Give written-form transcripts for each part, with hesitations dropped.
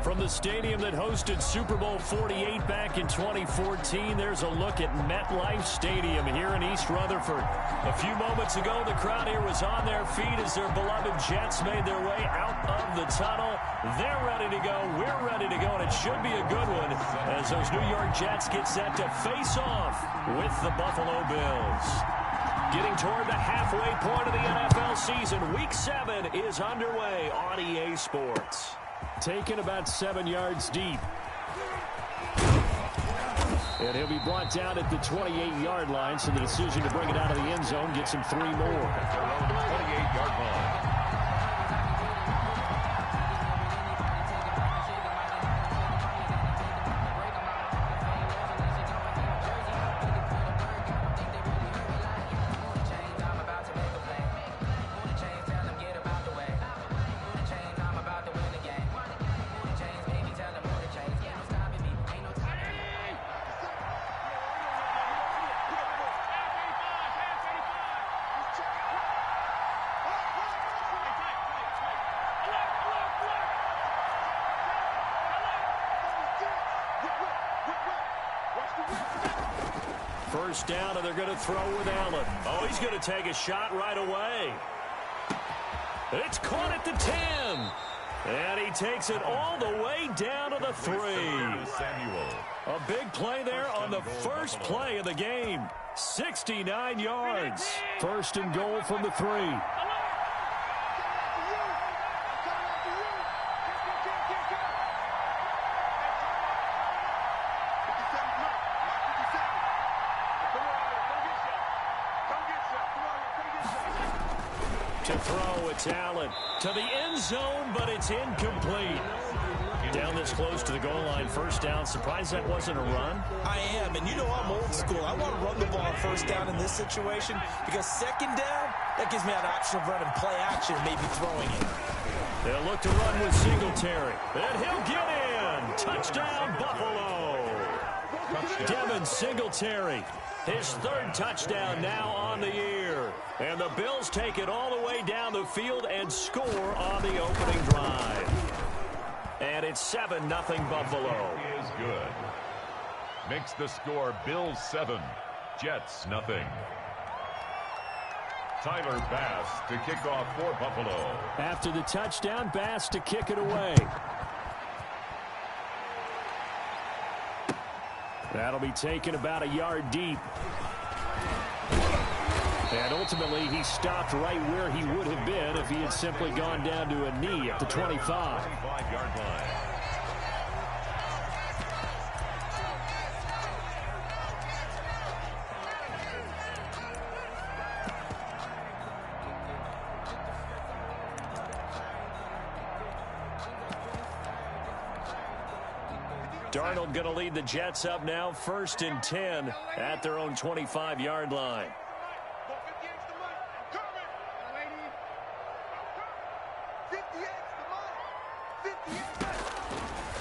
From the stadium that hosted Super Bowl 48 back in 2014, there's a look at MetLife Stadium here in East Rutherford. A few moments ago, the crowd here was on their feet as their beloved Jets made their way out of the tunnel. They're ready to go. We're ready to go, and it should be a good one as those New York Jets get set to face off with the Buffalo Bills. Getting toward the halfway point of the NFL season, Week 7 is underway on EA Sports. Taken about 7 yards deep. And he'll be brought down at the 28-yard line, so the decision to bring it out of the end zone gets him 3 more. At their own 28-yard line. First down, and they're going to throw with Allen. Oh, he's going to take a shot right away. It's caught at the 10. And he takes it all the way down to the 3. A big play there on the first play of the game. 69 yards. First and goal from the 3. To throw, it's Allen to the end zone, but it's incomplete. Down this close to the goal line, first down. Surprised that wasn't a run? I am, and you know I'm old school. I want to run the ball on first down in this situation because second down, that gives me an option of running play action, maybe throwing it. They'll look to run with Singletary, and he'll get in. Touchdown, Buffalo. Devin Singletary. His 3rd touchdown now on the year. And the Bills take it all the way down the field and score on the opening drive. And it's 7-0 Buffalo. Is good. Makes the score Bills 7, Jets nothing. Tyler Bass to kick off for Buffalo. After the touchdown, Bass to kick it away. That'll be taken about a yard deep. And ultimately, he stopped right where he would have been if he had simply gone down to a knee at the 25. 25-yard line. Darnold going to lead the Jets up now, 1st and 10 at their own 25-yard line.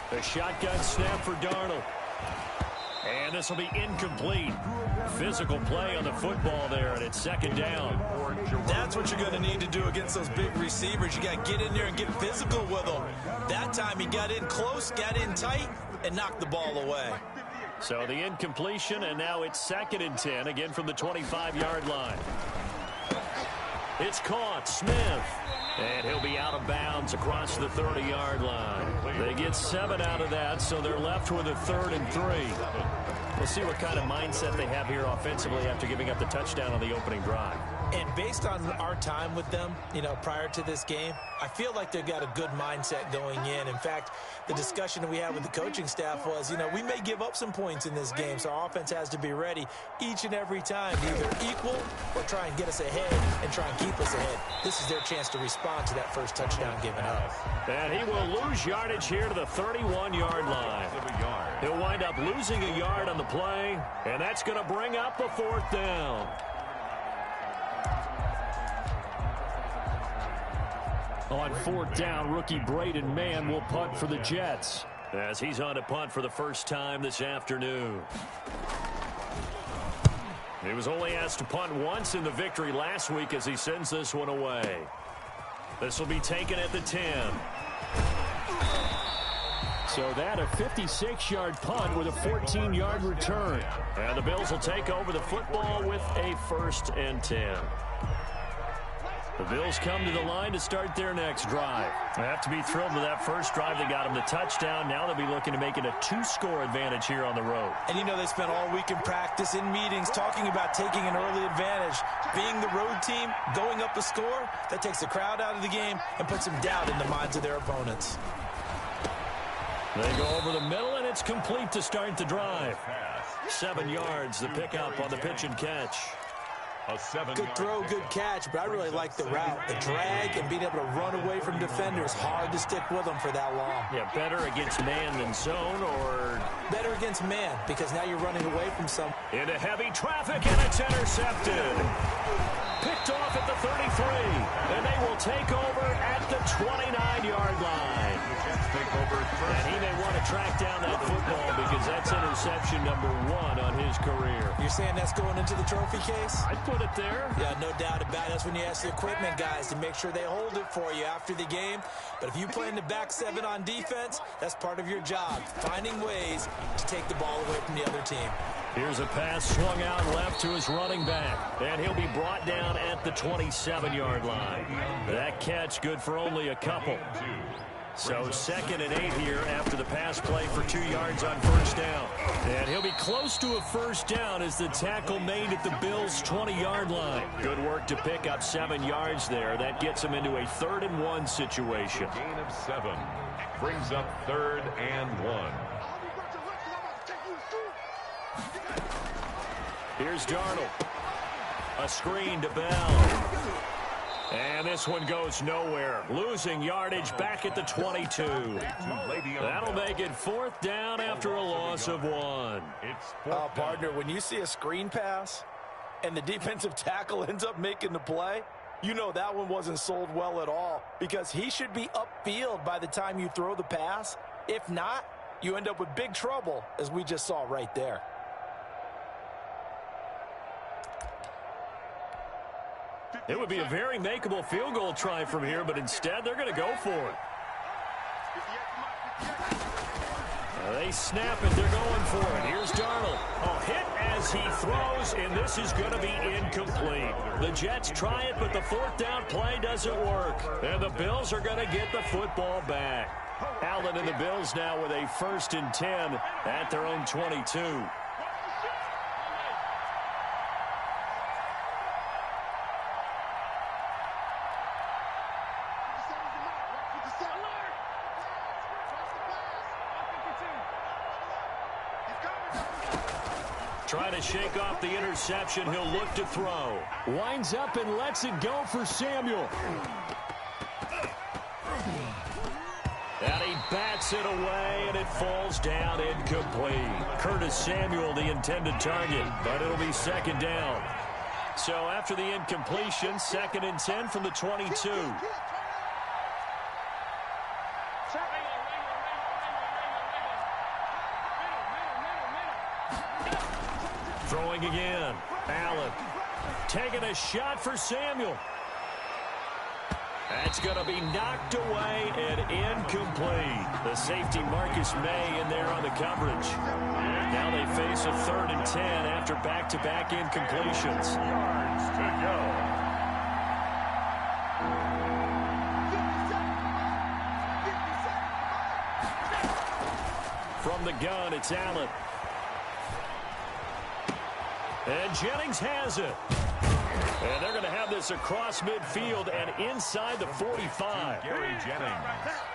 The shotgun snap for Darnold. And this will be incomplete. Physical play on the football there, and it's 2nd down. That's what you're going to need to do against those big receivers. You got to get in there and get physical with them. That time he got in close, got in tight, and knocked the ball away. So the incompletion, and now it's 2nd and 10, again from the 25-yard line. It's caught. Smith. And he'll be out of bounds across the 30-yard line. They get 7 out of that, so they're left with a 3rd and 3. We'll see what kind of mindset they have here offensively after giving up the touchdown on the opening drive. And based on our time with them, prior to this game, I feel like they've got a good mindset going in. In fact, the discussion that we had with the coaching staff was, we may give up some points in this game, so our offense has to be ready each and every time to either equal or try and get us ahead and try and keep us ahead. This is their chance to respond to that first touchdown given up. And he will lose yardage here to the 31-yard line. He'll wind up losing a yard on the play, and that's going to bring up a 4th down. On 4th down, rookie Braden Mann will punt for the Jets as he's on to punt for the first time this afternoon. He was only asked to punt once in the victory last week as he sends this one away. This will be taken at the 10. So that a 56-yard punt with a 14-yard return. And the Bills will take over the football with a 1st and 10. The Bills come to the line to start their next drive. They have to be thrilled with that first drive. They got them the touchdown. Now they'll be looking to make it a 2-score advantage here on the road. And you know they spent all week in practice, in meetings, talking about taking an early advantage. Being the road team, going up a score, that takes the crowd out of the game and puts some doubt in the minds of their opponents. They go over the middle, and it's complete to start the drive. 7 yards, the pickup on the pitch and catch. Good throw, good catch, but I really like the route. The drag and being able to run away from defenders. Hard to stick with them for that long. Yeah, better against man than zone, or better against man, because now you're running away from some. Into heavy traffic, and it's intercepted. Picked off at the 33, and they will take over at the 29-yard line. And he may want to track down that football because that's interception number 1 on his career. You're saying that's going into the trophy case? I'd put it there. Yeah, no doubt about it. That's when you ask the equipment guys to make sure they hold it for you after the game. But if you play in the back 7 on defense, that's part of your job, finding ways to take the ball away from the other team. Here's a pass swung out left to his running back, and he'll be brought down at the 27-yard line. That catch good for only a couple. So 2nd and 8 here after the pass play for 2 yards on first down. And he'll be close to a first down as the tackle made at the Bills' 20-yard line. Good work to pick up 7 yards there. That gets him into a 3rd and 1 situation. Gain of 7 brings up 3rd and 1. Here's Darnold. A screen to Bell. And this one goes nowhere. Losing yardage back at the 22. That'll make it 4th down after a loss of 1. Partner, when you see a screen pass and the defensive tackle ends up making the play, you know that one wasn't sold well at all because he should be upfield by the time you throw the pass. If not, you end up with big trouble, as we just saw right there. It would be a very makeable field goal try from here, but instead they're going to go for it. They snap it. They're going for it. Here's Darnold. A hit as he throws, and this is going to be incomplete. The Jets try it, but the 4th down play doesn't work. And the Bills are going to get the football back. Allen and the Bills now with a 1st and 10 at their own 22. Trying to shake off the interception. He'll look to throw. Winds up and lets it go for Samuel. And he bats it away, and it falls down incomplete. Curtis Samuel, the intended target, but it'll be 2nd down. So after the incompletion, 2nd and 10 from the 22. Throwing again. Allen taking a shot for Samuel. That's going to be knocked away and incomplete. The safety Marcus May in there on the coverage. Now they face a 3rd and 10 after back-to-back incompletions. Yards to go. From the gun, it's Allen. And Jennings has it. And they're going to have this across midfield and inside the 45. Gary Jennings.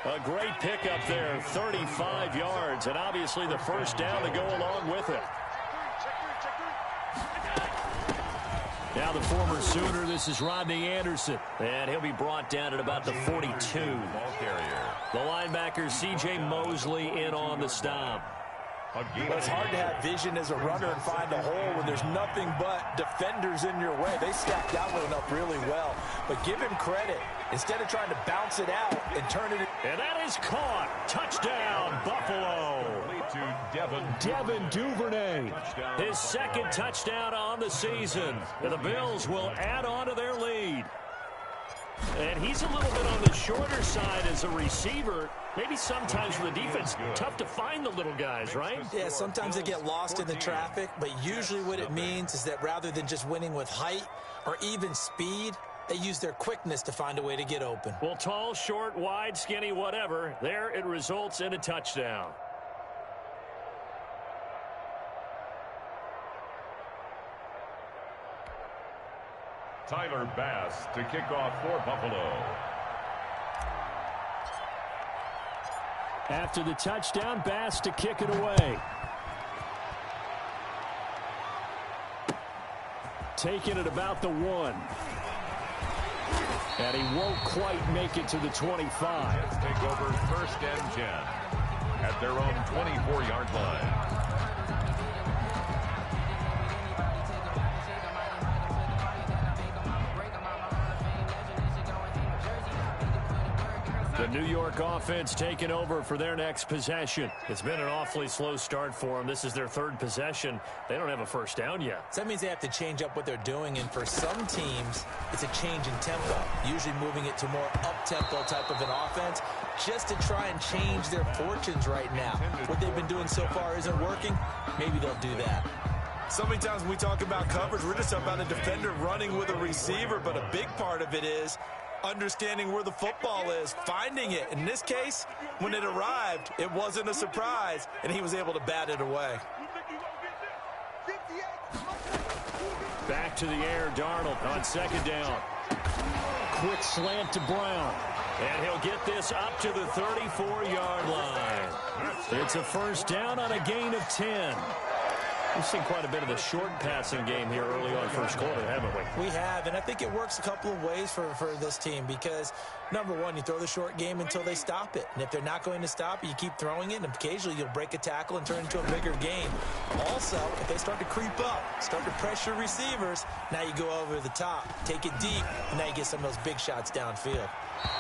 A great pickup there, 35 yards, and obviously the first down to go along with it. Now the former Sooner, this is Rodney Anderson. And he'll be brought down at about the 42. Ball carrier. The linebacker, C.J. Mosley, in on the stop. It's hard to have vision as a runner and find a hole when there's nothing but defenders in your way. They stacked that one up really well. But give him credit. Instead of trying to bounce it out and turn it. And that is caught. Touchdown, Buffalo. To Devin Duvernay. His 2nd touchdown on the season. And the Bills will add on to their lead. And he's a little bit on the shorter side as a receiver. Maybe sometimes for the defense, tough to find the little guys, right? Yeah, sometimes they get lost in the traffic, but usually what it means is that rather than just winning with height or even speed, they use their quickness to find a way to get open. Well, tall, short, wide, skinny, whatever, there it results in a touchdown. Tyler Bass to kick off for Buffalo. After the touchdown, Bass to kick it away. Taking it about the 1. And he won't quite make it to the 25. Let's take over 1st and 10 at their own 24-yard line. The New York offense taking over for their next possession. It's been an awfully slow start for them. This is their 3rd possession. They don't have a first down yet. So that means they have to change up what they're doing, and for some teams, it's a change in tempo, usually moving it to more up-tempo type of an offense just to try and change their fortunes right now. What they've been doing so far isn't working. Maybe they'll do that. So many times when we talk about coverage, we're just talking about a defender running with a receiver, but a big part of it is understanding where the football is, finding it. In this case, when it arrived, it wasn't a surprise, and he was able to bat it away. Back to the air, Darnold on 2nd down. Quick slant to Brown. And he'll get this up to the 34-yard line. It's a first down on a gain of 10. We've seen quite a bit of a short passing game here early on 1st quarter, haven't we? We have, and I think it works a couple of ways for this team because, number one, you throw the short game until they stop it. And if they're not going to stop it, you keep throwing it, and occasionally you'll break a tackle and turn it into a bigger game. Also, if they start to creep up, start to pressure receivers, now you go over the top, take it deep, and now you get some of those big shots downfield.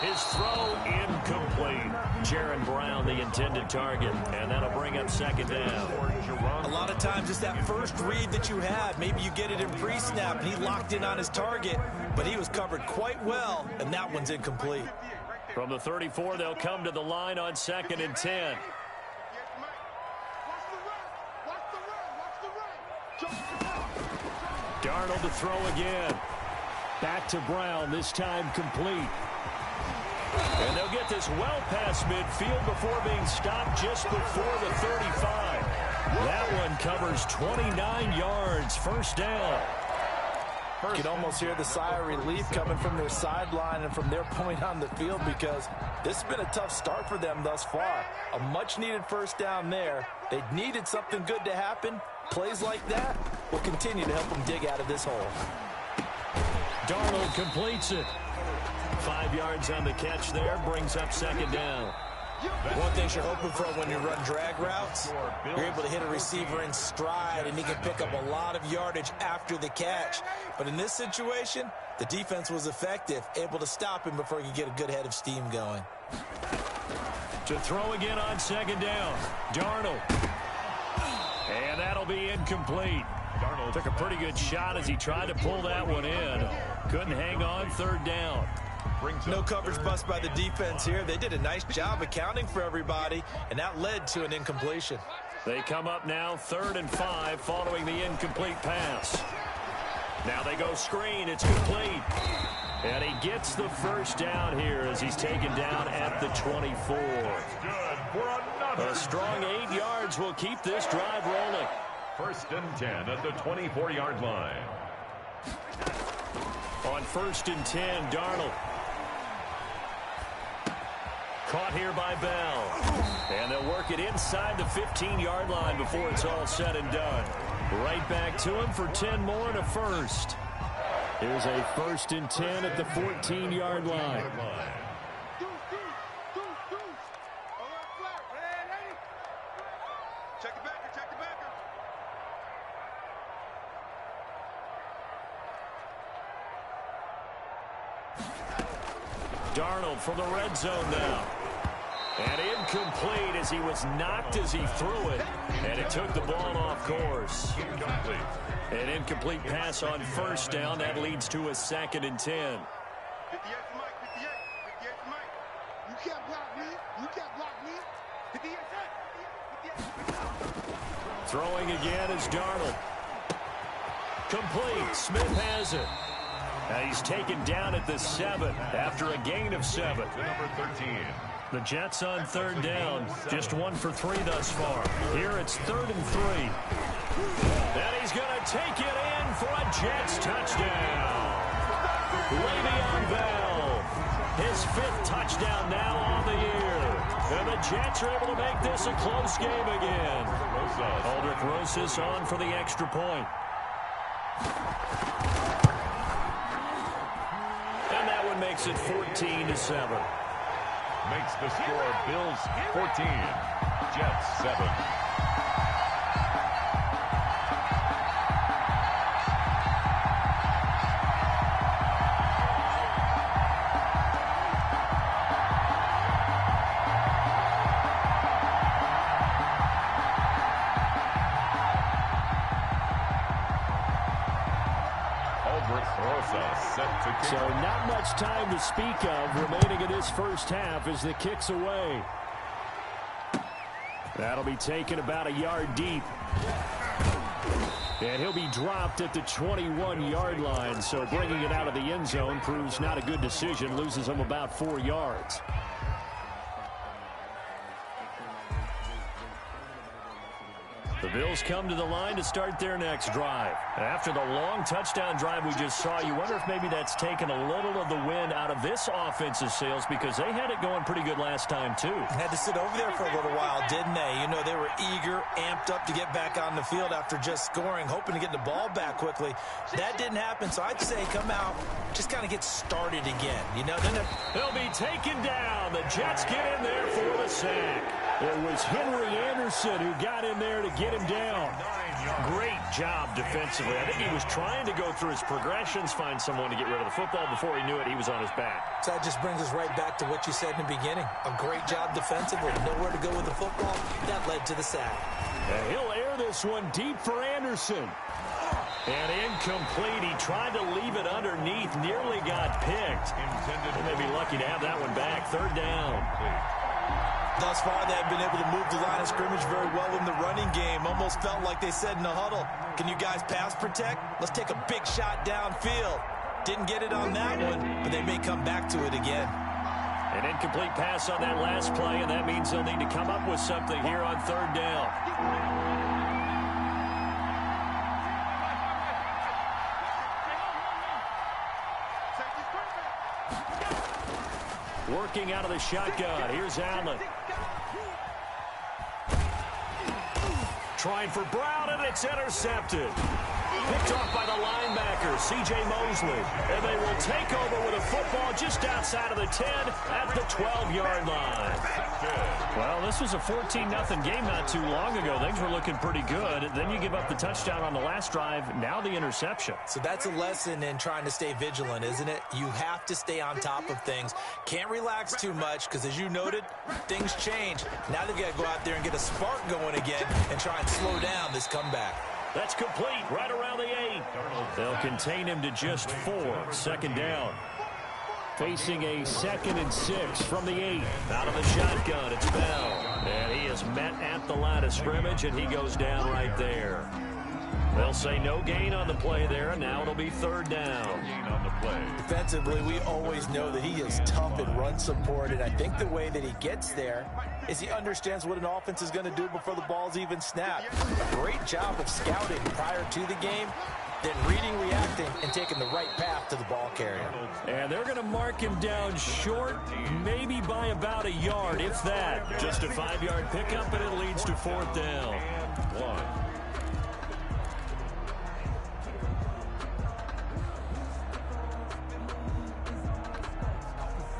His throw incomplete. Jaron Brown, the intended target, and that'll bring up 2nd down. A lot of times it's that first read that you have. Maybe you get it in pre-snap, and he locked in on his target, but he was covered quite well, and that one's incomplete. From the 34, they'll come to the line on 2nd and 10. Darnold to throw again. Back to Brown, this time complete. And they'll get this well past midfield before being stopped just before the 35. That one covers 29 yards. First down. You can almost hear the sigh of relief coming from their sideline and from their point on the field because this has been a tough start for them thus far. A much-needed first down there. They needed something good to happen. Plays like that will continue to help them dig out of this hole. Darnold completes it. 5 yards on the catch there, brings up 2nd down. One thing you're hoping for when you run drag routes, you're able to hit a receiver in stride, and he can pick up a lot of yardage after the catch. But in this situation, the defense was effective, able to stop him before he could get a good head of steam going. To throw again on 2nd down, Darnold. And that'll be incomplete. Darnold took a pretty good shot as he tried to pull that one in. Couldn't hang on, 3rd down. No coverage bust by the defense here. They did a nice job accounting for everybody, and that led to an incompletion. They come up now 3rd and 5 following the incomplete pass. Now they go screen. It's complete. And he gets the first down here as he's taken down at the 24. A strong 8 yards will keep this drive rolling. 1st and 10 at the 24-yard line. On 1st and 10, Darnold. Caught here by Bell. And they'll work it inside the 15-yard line before it's all said and done. Right back to him for 10 more and a first. Here's a 1st and 10 at the 14-yard line. Darnold from the red zone now. And incomplete as he was knocked as he threw it. And it took the ball off course. An incomplete pass on 1st down. That leads to a 2nd and 10. Throwing again is Darnold. Complete. Smith has it. He's taken down at the 7 after a gain of 7. Number 13. The Jets on third down. Just 1 for 3 thus far. Here it's 3rd and 3. And he's going to take it in for a Jets touchdown. Le'Veon Bell, his 5th touchdown now on the year. And the Jets are able to make this a close game again. Aldrich Rosas on for the extra point. And that one makes it 14-7. Makes the score Bills 14, Jets 7. So not much time to speak of remaining in this first half as the kick's away. That'll be taken about a yard deep. And he'll be dropped at the 21-yard line. So bringing it out of the end zone proves not a good decision. Loses him about 4 yards. The Bills come to the line to start their next drive. After the long touchdown drive we just saw, you wonder if maybe that's taken a little of the wind out of this offense's sails because they had it going pretty good last time, too. Had to sit over there for a little while, didn't they? You know, they were eager, amped up to get back on the field after just scoring, hoping to get the ball back quickly. That didn't happen, so I'd say come out, just kind of get started again. You know, then they'll be taken down. The Jets get in there for the sack. It was Henry Anderson who got in there to get him down. Great job defensively. I think he was trying to go through his progressions, find someone to get rid of the football. Before he knew it, he was on his back. So that just brings us right back to what you said in the beginning. A great job defensively. Nowhere to go with the football. That led to the sack. And he'll air this one deep for Anderson. And incomplete. He tried to leave it underneath. Nearly got picked. They may be lucky to have that one back. 3rd down. Thus far, they have been able to move the line of scrimmage very well in the running game. Almost felt like they said in the huddle, can you guys pass protect? Let's take a big shot downfield. Didn't get it on that one, but they may come back to it again. An incomplete pass on that last play, and that means they'll need to come up with something here on 3rd down. Working out of the shotgun. Here's Allen. Trying for Brown, and it's intercepted. Picked off by the linebacker, C.J. Mosley. And they will take over with a football just outside of the 10 at the 12-yard line. Well, this was a 14-0 game not too long ago. Things were looking pretty good. Then you give up the touchdown on the last drive. Now the interception. So that's a lesson in trying to stay vigilant, isn't it? You have to stay on top of things. Can't relax too much because, as you noted, things change. Now they've got to go out there and get a spark going again and try and slow down this comeback. That's complete right around the 8. They'll contain him to just 4. 2nd down. Facing a 2nd and 6 from the 8. Out of the shotgun, it's Bell. And he is met at the line of scrimmage, and he goes down right there. They'll say no gain on the play there, and now it'll be 3rd down. Gain on the play. Defensively, we always know that he is tough in run support, and I think the way that he gets there is he understands what an offense is going to do before the ball's even snapped. A great job of scouting prior to the game, then reading, reacting, and taking the right path to the ball carrier. And they're going to mark him down short, maybe by about a yard, if that. Just a 5-yard pickup, and it leads to 4th down. And 1.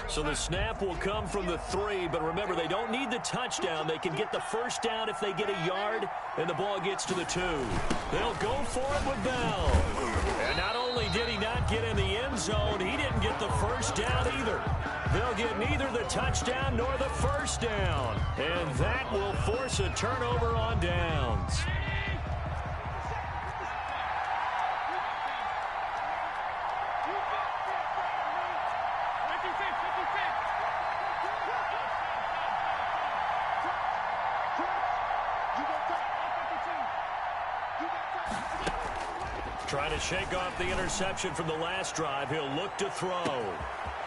So the snap will come from the 3, but remember, they don't need the touchdown. They can get the 1st down if they get a yard, and the ball gets to the 2. They'll go for it with Bell. And not only did he not get in the end zone, he didn't get the 1st down either. They'll get neither the touchdown nor the 1st down, and that will force a turnover on downs. Trying to shake off the interception from the last drive. He'll look to throw.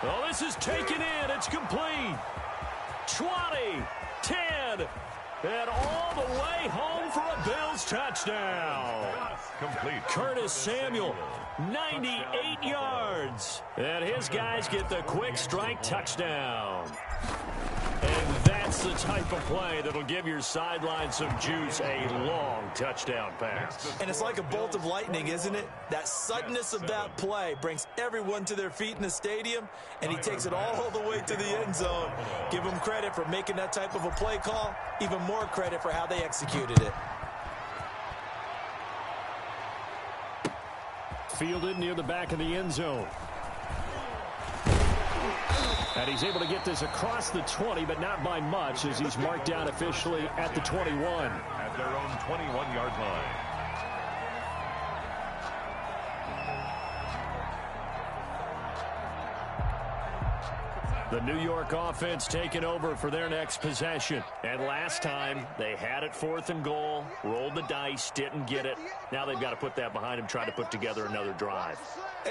Oh, this is taken in. It's complete. 20, 10, and all the way home for a Bills touchdown. Complete. Curtis Samuel, 98 yards. And his guys get the quick strike touchdown. And that's the type of play that'll give your sideline some juice, a long touchdown pass. And it's like a bolt of lightning, isn't it? That suddenness of that play brings everyone to their feet in the stadium, and he takes it all the way to the end zone. Give him credit for making that type of a play call, even more credit for how they executed it. Fielded near the back of the end zone. And he's able to get this across the 20, but not by much, as he's marked down officially at the 21. At their own 21-yard line. The New York offense taking over for their next possession. And last time, they had it 4th and goal, rolled the dice, didn't get it. Now they've got to put that behind them, try to put together another drive.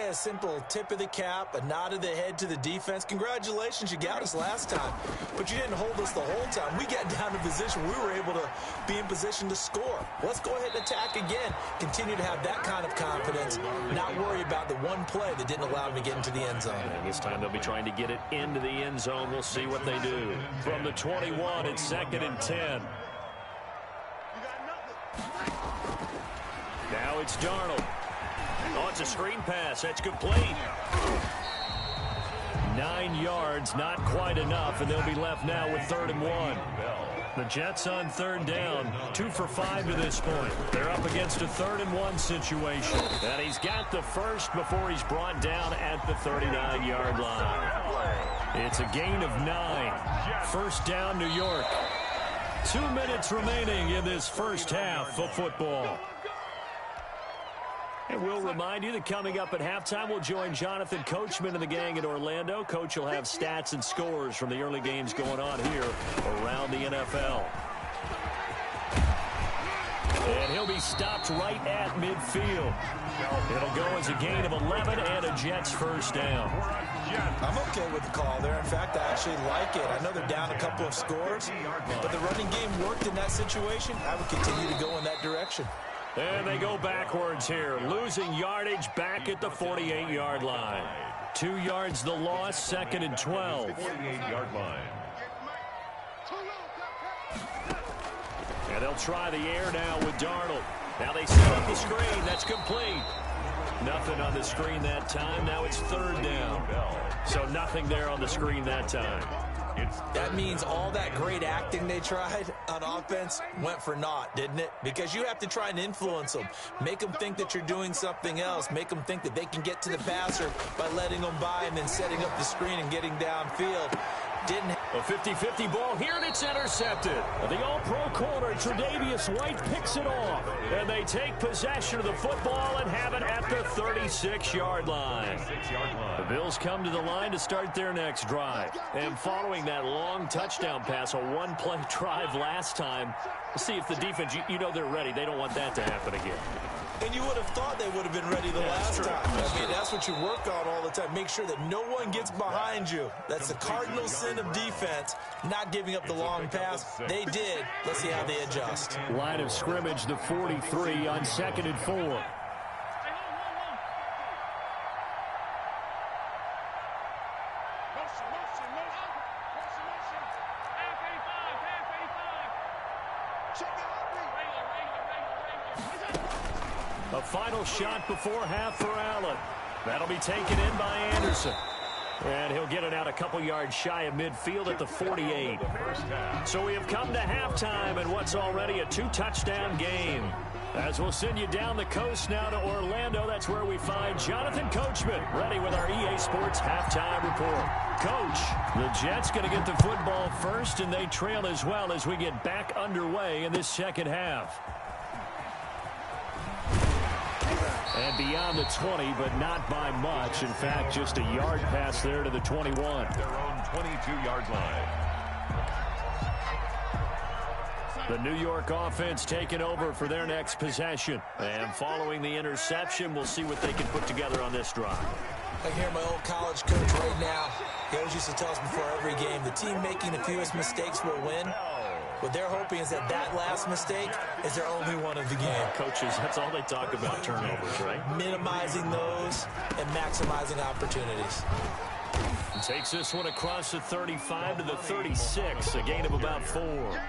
A simple tip of the cap, a nod of the head to the defense. Congratulations, you got us last time, but you didn't hold us the whole time. We got down to position. We were able to be in position to score. Let's go ahead and attack again. Continue to have that kind of confidence, not worry about the one play that didn't allow them to get into the end zone. And this time they'll be trying to get it into the end zone. We'll see what they do. From the 21, it's 2nd and 10. Now it's Darnold. Oh, it's a screen pass. That's complete. 9 yards, not quite enough, and they'll be left now with 3rd and 1. The Jets on 3rd down, 2 for 5 to this point. They're up against a 3rd and 1 situation. And he's got the first before he's brought down at the 39-yard line. It's a gain of 9. 1st down, New York. 2 minutes remaining in this first half of football. And we'll remind you that coming up at halftime, we'll join Jonathan Coachman and the gang in Orlando. Coach will have stats and scores from the early games going on here around the NFL. And he'll be stopped right at midfield. It'll go as a gain of 11 and a Jets 1st down. I'm okay with the call there. In fact, I actually like it. I know they're down a couple of scores, but the running game worked in that situation. I would continue to go in that direction. And they go backwards here, losing yardage back at the 48-yard line. 2 yards the loss, 2nd and 12. 48-yard line. And they'll try the air now with Darnold. Now they set up the screen. That's complete. Nothing on the screen that time. Now it's 3rd down. So nothing there on the screen that time. That means all that great acting they tried on offense went for naught, didn't it? Because you have to try and influence them. Make them think that you're doing something else. Make them think that they can get to the passer by letting them by and then setting up the screen and getting downfield. Didn't. A 50-50 ball here, and it's intercepted. The all-pro corner, Tre'Davious White, picks it off. And they take possession of the football and have it at the 36-yard line. The Bills come to the line to start their next drive. And following that long touchdown pass, a one-play drive last time, see if the defense, you know they're ready. They don't want that to happen again. And you would have thought they would have been ready the last time. I mean, that's what you work on all the time. Make sure that no one gets behind you. That's the cardinal sin of defense, not giving up the long pass. They did. Let's see how they adjust. Line of scrimmage, the 43 on 2nd and 4. A final shot before half for Allen. That'll be taken in by Anderson. And he'll get it out a couple yards shy of midfield at the 48. So we have come to halftime in what's already a 2-touchdown game. As we'll send you down the coast now to Orlando, that's where we find Jonathan Coachman, ready with our EA Sports halftime report. Coach, the Jets going to get the football first, and they trail as well as we get back underway in this second half. And beyond the 20, but not by much. In fact, just a yard pass there to the 21. Their own 22-yard line. The New York offense taking over for their next possession. And following the interception, we'll see what they can put together on this drive. I hear my old college coach right now. He always used to tell us before every game, the team making the fewest mistakes will win. What they're hoping is that last mistake is their only one of the game. Coaches, that's all they talk about, turnovers, right? Minimizing those and maximizing opportunities. And takes this one across the 35 to the 36, a gain of about 4.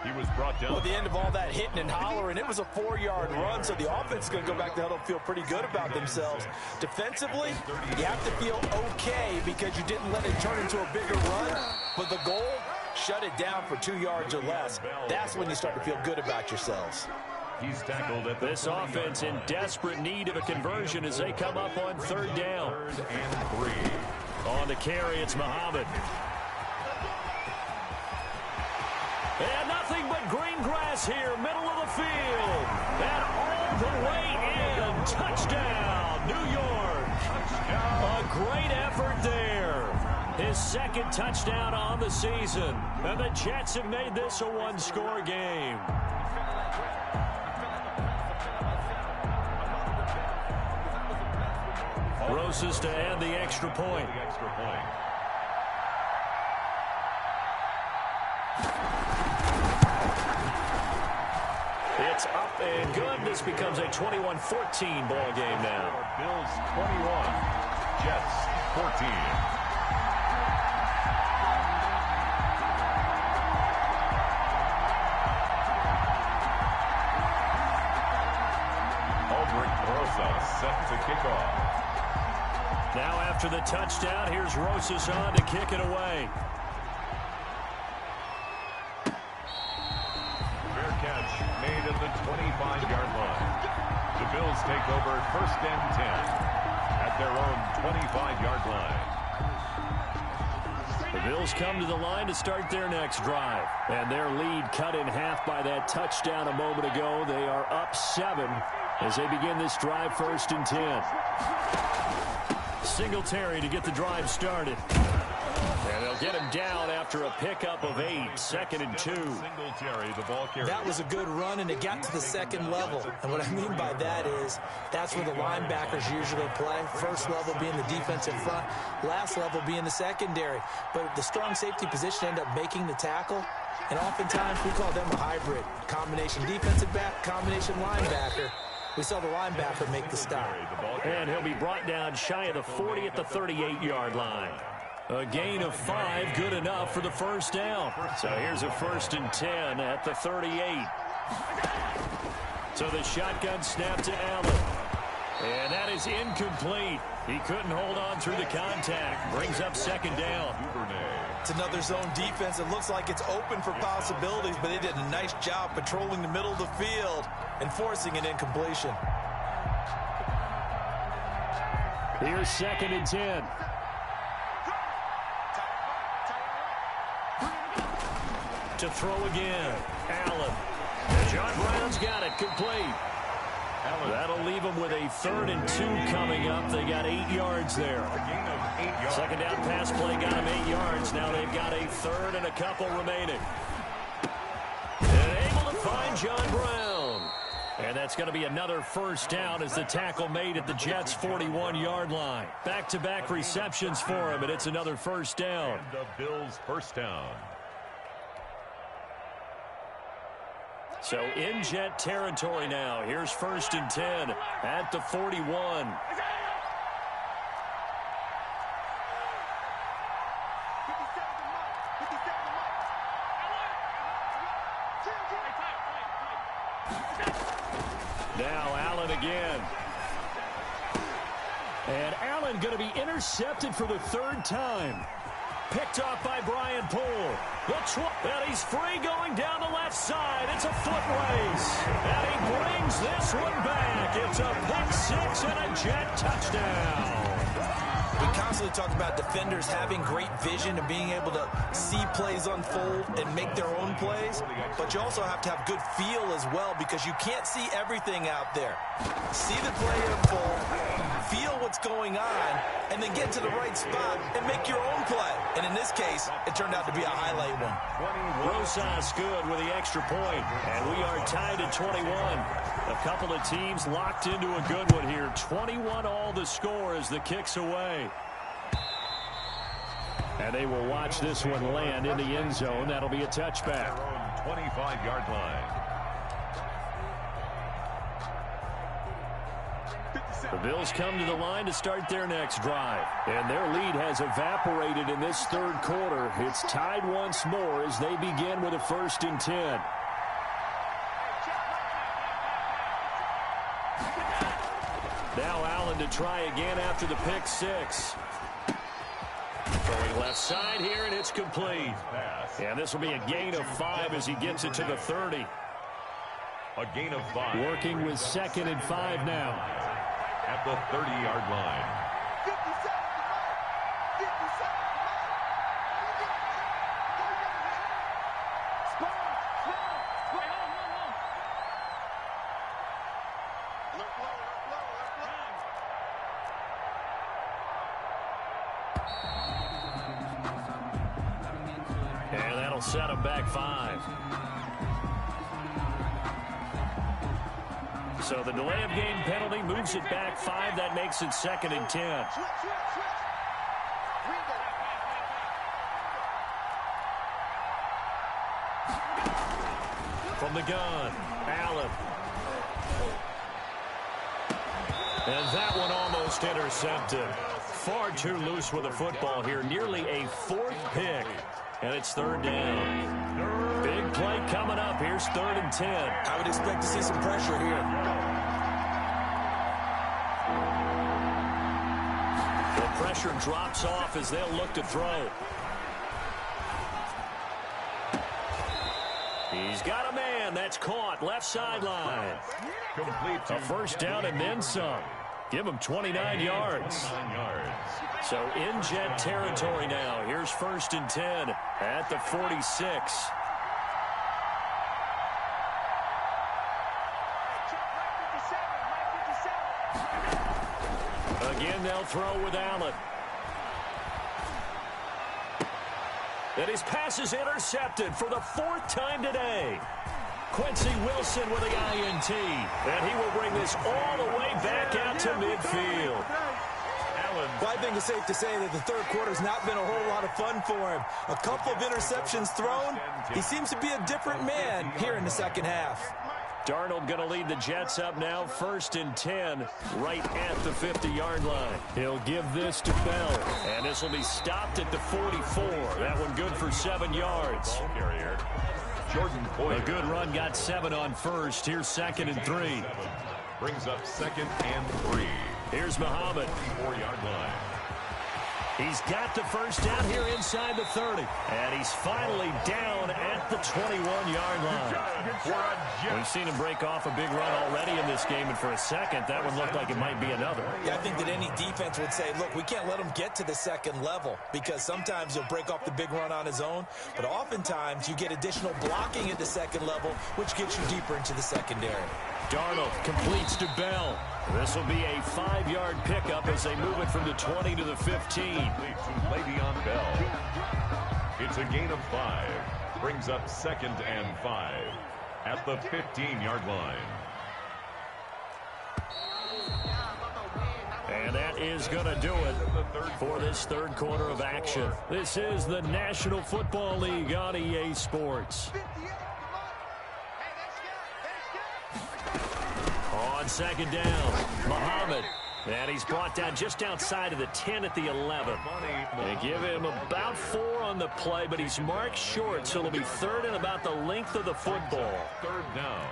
He was brought down. Well, at the end of all that hitting and hollering, it was a 4-yard run, so the offense is going to go back to huddle and feel pretty good about themselves. Defensively, you have to feel okay because you didn't let it turn into a bigger run, but the goal, shut it down for 2 yards or less. That's when you start to feel good about yourselves. He's tackled at this offense in desperate need of a conversion as they come up on 3rd down. 3rd and 3. On the carry, it's Muhammad. And nothing but green grass here, middle of the field. And all the way in. Touchdown, New York. A great effort there. His 2nd touchdown on the season. And the Jets have made this a 1-score game. Rosas to add the extra point. It's up and good. This becomes a 21-14 ball game now. Bills 21, Jets 14. Set to kick off. Now after the touchdown, here's Rosas on to kick it away. Fair catch made at the 25-yard line. The Bills take over 1st and 10 at their own 25-yard line. The Bills come to the line to start their next drive. And their lead cut in half by that touchdown a moment ago. They are up 7 as they begin this drive, 1st and 10. Singletary to get the drive started. And they'll get him down after a pickup of 8, 2nd and 2. Singletary, the ball carrier. That was a good run, and it got to the 2nd level. And what I mean by that is that's where the linebackers usually play. 1st level being the defensive front, last level being the secondary. But the strong safety position ended up making the tackle. And oftentimes we call them a hybrid. Combination defensive back, combination linebacker. We saw the linebacker make the stop. And he'll be brought down shy of the 40 at the 38-yard line. A gain of 5, good enough for the 1st down. So here's a 1st and 10 at the 38. So the shotgun snap to Allen. And that is incomplete. He couldn't hold on through the contact. Brings up 2nd down. It's another zone defense. It looks like it's open for possibilities, but they did a nice job patrolling the middle of the field and forcing an incompletion. Here's 2nd and 10. To throw again. Allen. And John Brown's got it complete. That'll leave them with a 3rd and 2 coming up. They got 8 yards there. 2nd down pass play got them 8 yards. Now they've got a 3rd and a couple remaining. And able to find John Brown. And that's going to be another 1st down as the tackle made at the Jets' 41-yard line. Back-to-back receptions for him, and it's another 1st down. And the Bills' 1st down. So in Jet territory now. Here's 1st and 10 at the 41. Now Allen again. And Allen going to be intercepted for the 3rd time. Picked off by Brian Poole. And he's free going down the left side. It's a foot race. And he brings this one back. It's a pick 6 and a Jet touchdown. We constantly talk about defenders having great vision and being able to see plays unfold and make their own plays, but you also have to have good feel as well because you can't see everything out there. See the play unfold, feel what's going on, and then get to the right spot and make your own play. And in this case, it turned out to be a highlight one. Rosas good with the extra point, and we are tied at 21. A couple of teams locked into a good one here. 21 all the score as the kick's away. And they will watch this one land in the end zone. That'll be a touchback. 25-yard line. The Bills come to the line to start their next drive. And their lead has evaporated in this third quarter. It's tied once more as they begin with a 1st and 10. Now Allen to try again after the pick 6. Throwing left side here, and it's complete. And this will be a gain of 5 as he gets it to the 30. A gain of 5. Working with 2nd and 5 now. At the 30-yard line. And that'll set him back 5. So the delay of game penalty moves it back 5. That makes it 2nd and 10. From the gun, Allen. And that one almost intercepted. Far too loose with the football here. Nearly a 4th pick. And it's 3rd down. Big play coming up. Here's 3rd and 10. I would expect to see some pressure here. The pressure drops off as they'll look to throw. He's got a man. That's caught. Left sideline. Complete. A 1st down and then some. Give him 29 yards. So in Jet territory now. Here's 1st and 10 at the 46. Again, they'll throw with Allen. And his pass is intercepted for the 4th time today. Quincy Wilson with the INT. And he will bring this all the way back out to midfield. Well, I think it's safe to say that the third quarter's not been a whole lot of fun for him. A couple of interceptions thrown. He seems to be a different man here in the second half. Darnold going to lead the Jets up now, 1st and 10, right at the 50-yard line. He'll give this to Bell, and this will be stopped at the 44. That one good for 7 yards. A good run, got 7 on 1st. Here's 2nd and 3. Brings up 2nd and 3. Here's Muhammad. 4-yard line. He's got the 1st down here inside the 30. And he's finally down at the 21-yard line. We've seen him break off a big run already in this game, and for a second, that one looked like it might be another. Yeah, I think that any defense would say, look, we can't let him get to the 2nd level because sometimes he'll break off the big run on his own, but oftentimes you get additional blocking at the 2nd level, which gets you deeper into the secondary. Darnold completes to Bell. This will be a 5-yard pickup as they move it from the 20 to the 15. Le'Veon Bell. It's a gain of 5. Brings up 2nd and 5 at the 15-yard line. And that is going to do it for this third quarter of action. This is the National Football League on EA Sports. On 2nd down, Muhammad. And he's brought down just outside of the 10 at the 11. They give him about 4 on the play, but he's marked short, so it'll be 3rd and about the length of the football. 3rd down.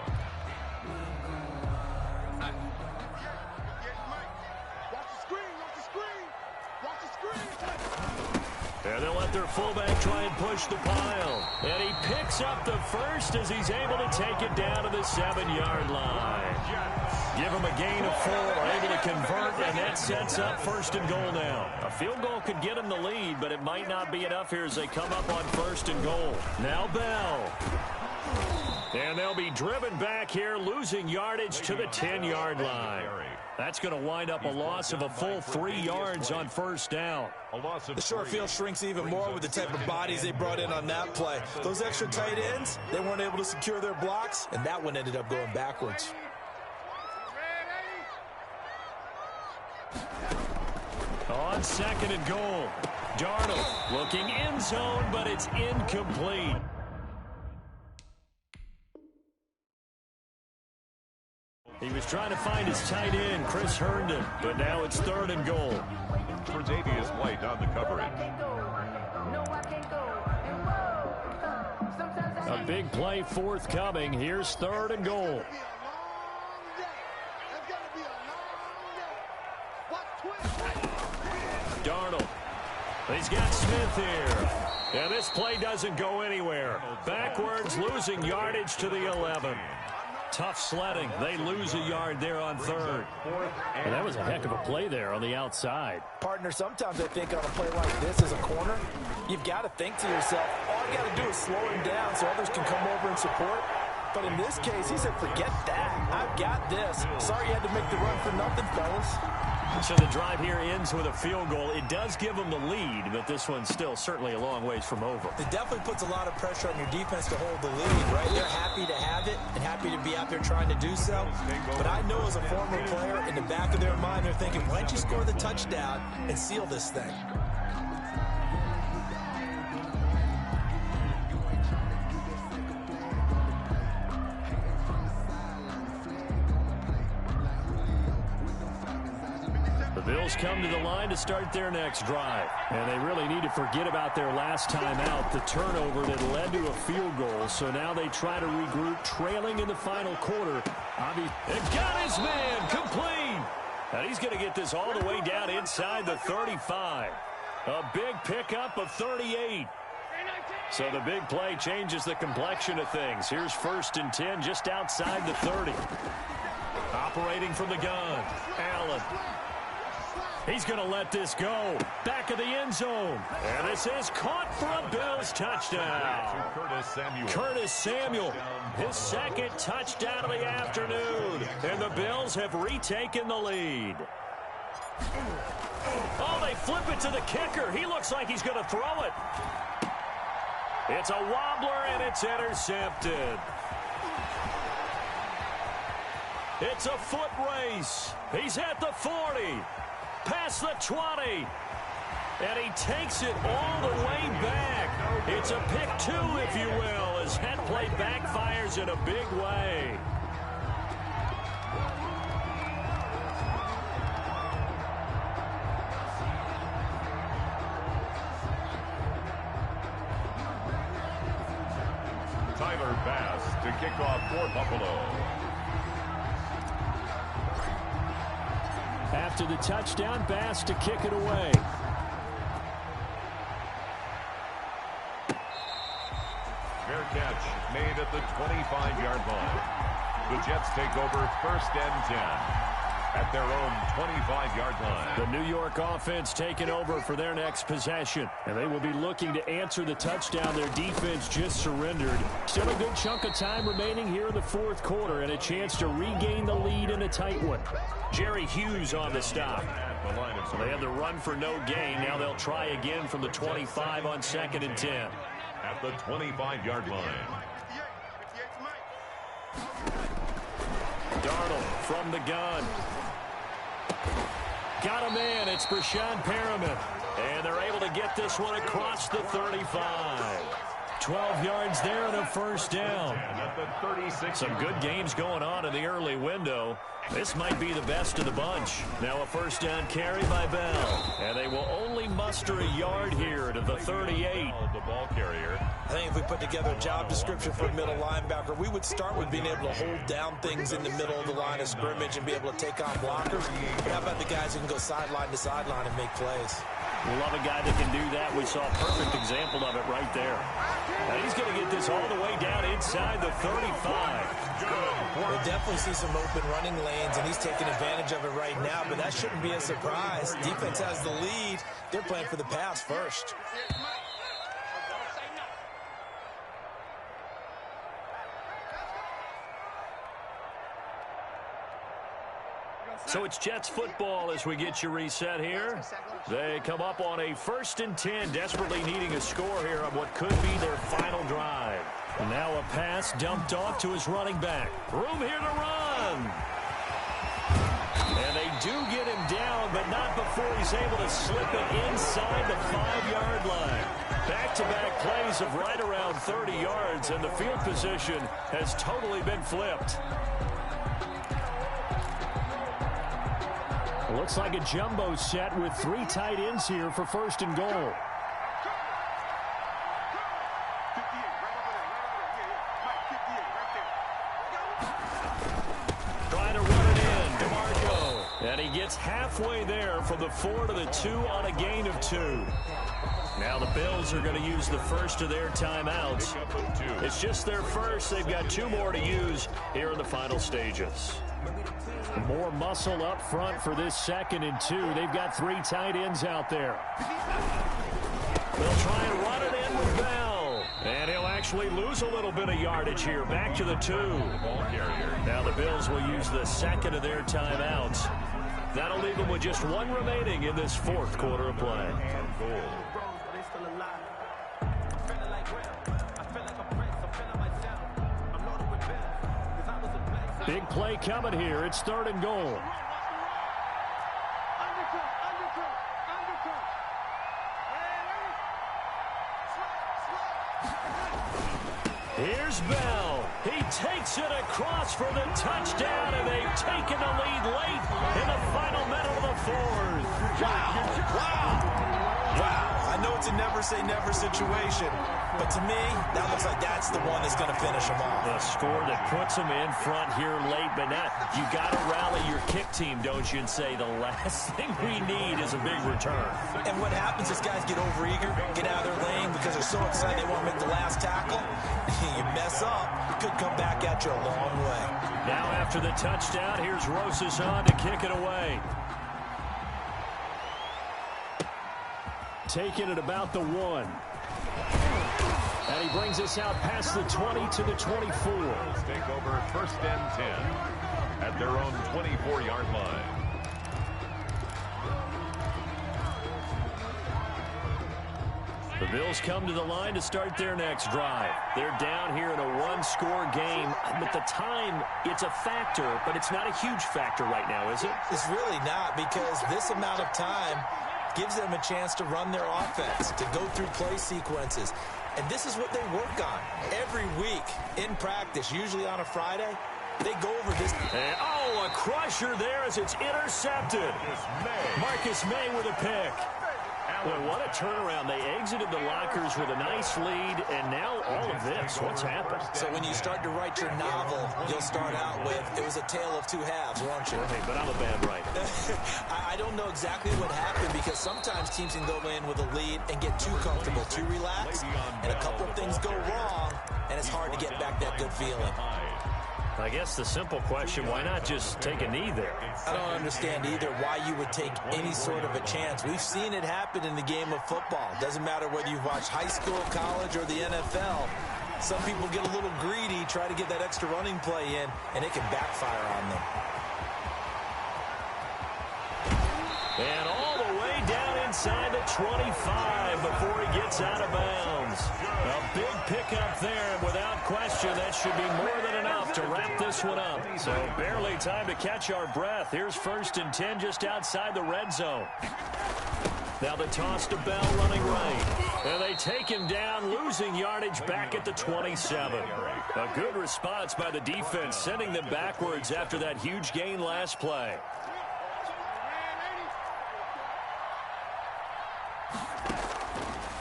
And they'll let their fullback try and push the pile. And he picks up the first as he's able to take it down to the 7-yard line. Give him a gain of 4, able to convert, and that sets up 1st and goal now. A field goal could get him the lead, but it might not be enough here as they come up on 1st and goal. Now Bell. And they'll be driven back here, losing yardage to the 10-yard line. That's going to wind up a loss of a full 3 yards on 1st down. The short field shrinks even more with the type of bodies they brought in on that play. Those extra tight ends, they weren't able to secure their blocks, and that one ended up going backwards. On 2nd and goal, Darnold looking end zone, but it's incomplete. He was trying to find his tight end, Chris Herndon, but now it's 3rd and goal. Tre'Davious White on the coverage. A big play forthcoming. Here's 3rd and goal. Darnold. He's got Smith here. And this play doesn't go anywhere. Backwards, losing yardage to the 11. Tough sledding. They lose a yard there on 3rd. And that was a heck of a play there on the outside. Partner, sometimes I think on a play like this as a corner, you've got to think to yourself, all I got to do is slow him down so others can come over and support. But in this case, he said, forget that. I've got this. Sorry you had to make the run for nothing, fellas. So the drive here ends with a field goal. It does give them the lead, but this one's still certainly a long ways from over. It definitely puts a lot of pressure on your defense to hold the lead, right? They're happy to have it and happy to be out there trying to do so. But I know as a former player, in the back of their mind, they're thinking, why don't you score the touchdown and seal this thing? Bills come to the line to start their next drive. And they really need to forget about their last time out, the turnover that led to a field goal. So now they try to regroup, trailing in the final quarter. And got his man complete. And he's going to get this all the way down inside the 35. A big pickup of 38. So the big play changes the complexion of things. Here's 1st and 10 just outside the 30. Operating from the gun, Allen. He's going to let this go. Back of the end zone. And this is caught for a Bills touchdown. Curtis Samuel, his 2nd touchdown of the afternoon. And the Bills have retaken the lead. Oh, they flip it to the kicker. He looks like he's going to throw it. It's a wobbler, and it's intercepted. It's a foot race. He's at the 40. Past the 20. And he takes it all the way back. It's a pick 2, if you will, as that play backfires in a big way. Tyler Bass to kick off for Buffalo. After the touchdown, Bass to kick it away. Fair catch made at the 25-yard line. The Jets take over 1st and 10 at their own 25-yard line. The New York offense taking over for their next possession. And they will be looking to answer the touchdown their defense just surrendered. Still a good chunk of time remaining here in the 4th quarter and a chance to regain the lead in a tight one. Jerry Hughes on the stop. So they had the run for no gain. Now they'll try again from the 25 on 2nd and 10. At the 25-yard line. Darnold from the gun. Got a man. It's Brashad Perriman. And they're able to get this one across the 35. 12 yards there and a 1st down. Some good games going on in the early window. This might be the best of the bunch. Now a 1st down carry by Bell. And they will only muster a yard here to the 38. The ball carrier. I think if we put together a job description for a middle linebacker, we would start with being able to hold down things in the middle of the line of scrimmage and be able to take on blockers. But how about the guys who can go sideline to sideline and make plays? Love a guy that can do that. We saw a perfect example of it right there. Now he's going to get this all the way down inside the 35. We'll definitely see some open running lanes, and he's taking advantage of it right now, but that shouldn't be a surprise. Defense has the lead. They're playing for the pass first. So it's Jets football as we get you reset here. They come up on a 1st and 10, desperately needing a score here on what could be their final drive. And now a pass dumped off to his running back. Room here to run. And they do get him down, but not before he's able to slip it inside the 5-yard line. Back-to-back plays of right around 30 yards, and the field position has totally been flipped. Looks like a jumbo set with 3 tight ends here for 1st and goal. Trying to run it in, DeMarco. And he gets halfway there from the 4 to the 2 on a gain of 2. Now the Bills are going to use the first of their timeouts. It's just their first. They've got 2 more to use here in the final stages. More muscle up front for this 2nd and 2. They've got 3 tight ends out there. They'll try and run it in with Bell. And he'll actually lose a little bit of yardage here. Back to the 2. Now the Bills will use the 2nd of their timeouts. That'll leave them with just 1 remaining in this 4th quarter of play. Big play coming here. It's 3rd and goal. Here's Bell. He takes it across for the touchdown, and they've taken the lead late in the final minute of the 4th. Wow. I know it's a never-say-never situation, but to me, that looks like that's the one that's going to finish them off. A score that puts them in front here late, but not. You got to rally your kick team, don't you, and say the last thing we need is a big return. And what happens is guys get overeager, get out of their lane because they're so excited they want to make the last tackle. You mess up, it could come back at you a long way. Now after the touchdown, here's Rosas on to kick it away. Taking it about the 1. And he brings us out past the 20 to the 24. Take over 1st and 10 at their own 24-yard line. The Bills come to the line to start their next drive. They're down here in a 1-score game. But the time, it's a factor, but it's not a huge factor right now, is it? It's really not, because this amount of time gives them a chance to run their offense, to go through play sequences. And this is what they work on every week in practice, usually on a Friday. They go over this. And, a crusher there as it's intercepted. Marcus May with a pick. Boy, what a turnaround. They exited the lockers with a nice lead, and now all of this. What's happened? So when you start to write your novel, you'll start out with, it was a tale of 2 halves, won't you? Hey, but I'm a bad writer. I don't know exactly what happened, because sometimes teams can go in with a lead and get too comfortable, too relaxed, and a couple things go wrong, and it's hard to get back that good feeling. I guess the simple question, why not just take a knee there? I don't understand either why you would take any sort of a chance. We've seen it happen in the game of football. Doesn't matter whether you've watched high school, college, or the NFL. Some people get a little greedy, try to get that extra running play in, and it can backfire on them. And all the way down inside the 25 before he gets out of bounds. A big pickup there, and without question, that should be more than enough to wrap this one up. So barely time to catch our breath. Here's 1st and 10 just outside the red zone. Now the toss to Bell running right. And they take him down, losing yardage back at the 27. A good response by the defense, sending them backwards after that huge gain last play.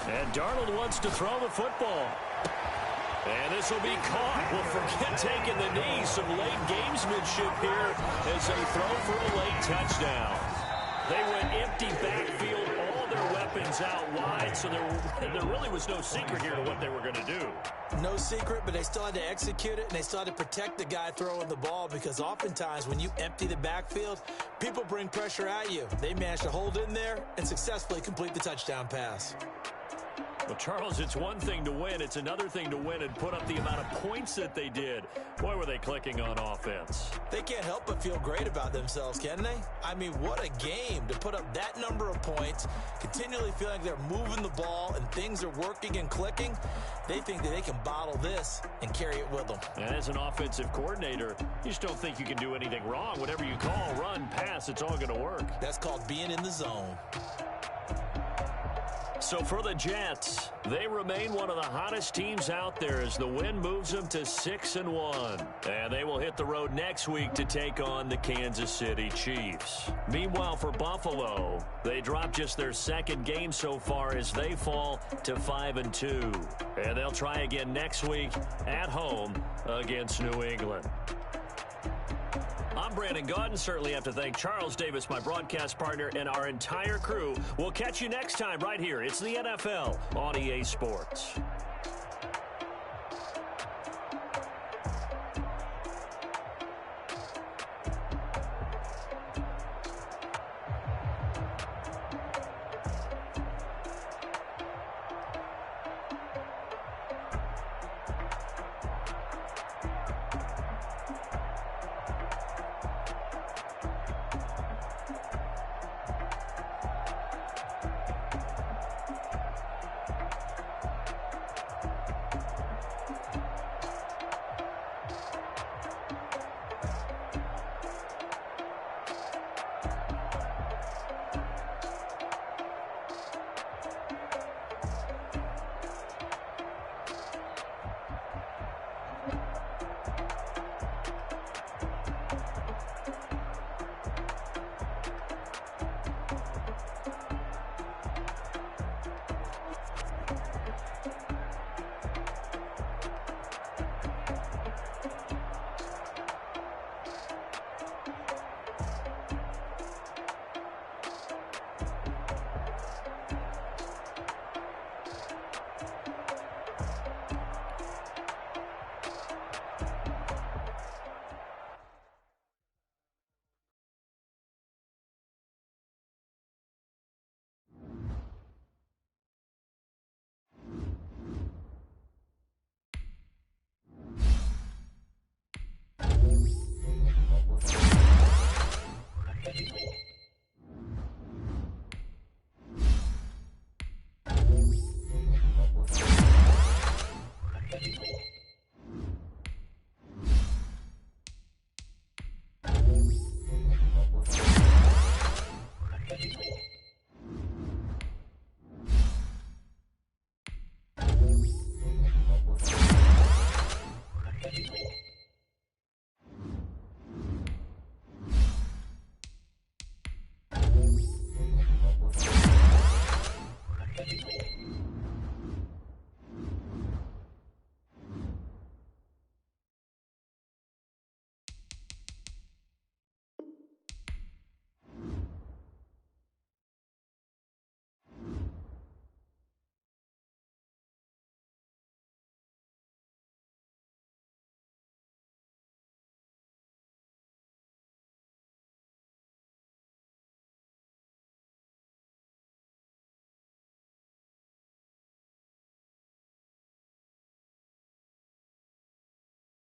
And Darnold wants to throw the football. And this will be caught. Well, forget taking the knee. Some late gamesmanship here as they throw for a late touchdown. They went empty backfield, all their weapons opens out wide, so there really was no secret here to what they were going to do. No secret, but they still had to execute it, and they still had to protect the guy throwing the ball, because oftentimes when you empty the backfield, people bring pressure at you. They managed to hold in there and successfully complete the touchdown pass. Well, Charles, it's one thing to win. It's another thing to win and put up the amount of points that they did. Boy, were they clicking on offense. They can't help but feel great about themselves, can they? I mean, what a game to put up that number of points, continually feeling like they're moving the ball and things are working and clicking. They think that they can bottle this and carry it with them. And as an offensive coordinator, you just don't think you can do anything wrong. Whatever you call, run, pass, it's all going to work. That's called being in the zone. So for the Jets, they remain one of the hottest teams out there as the win moves them to 6-1. And they will hit the road next week to take on the Kansas City Chiefs. Meanwhile, for Buffalo, they dropped just their second game so far as they fall to 5-2. And they'll try again next week at home against New England. I'm Brandon Gaudin. Certainly have to thank Charles Davis, my broadcast partner, and our entire crew. We'll catch you next time right here. It's the NFL on EA Sports.